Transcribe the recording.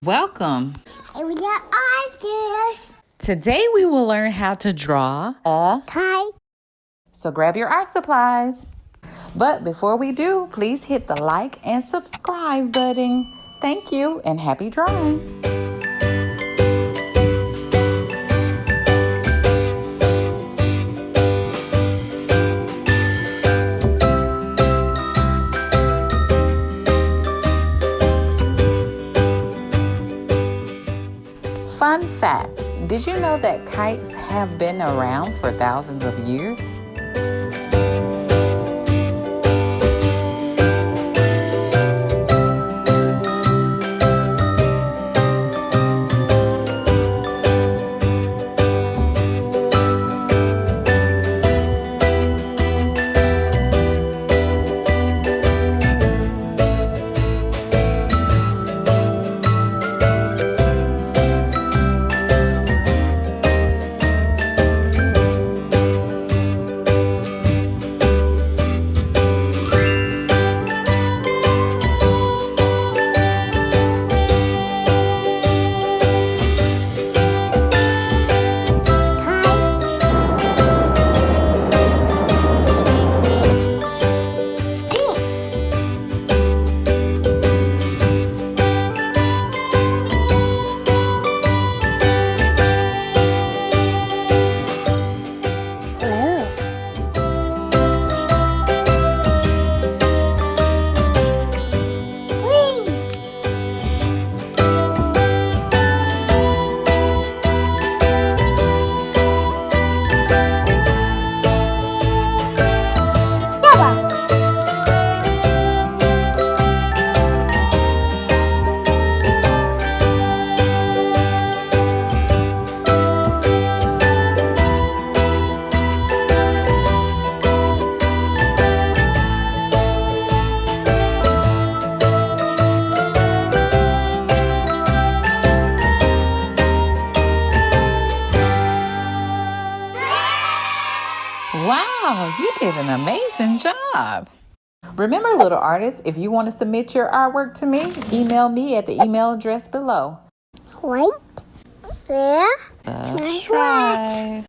Welcome. We got ideas. Today we will learn how to draw a Kite. So grab your art supplies. But before we do, please hit the like and subscribe button. Thank you and happy drawing. Fun fact, did you know that kites have been around for thousands of years? Wow, you did an amazing job. Remember, little artists, if you want to submit your artwork to me, email me at the email address below. Like, share, Subscribe.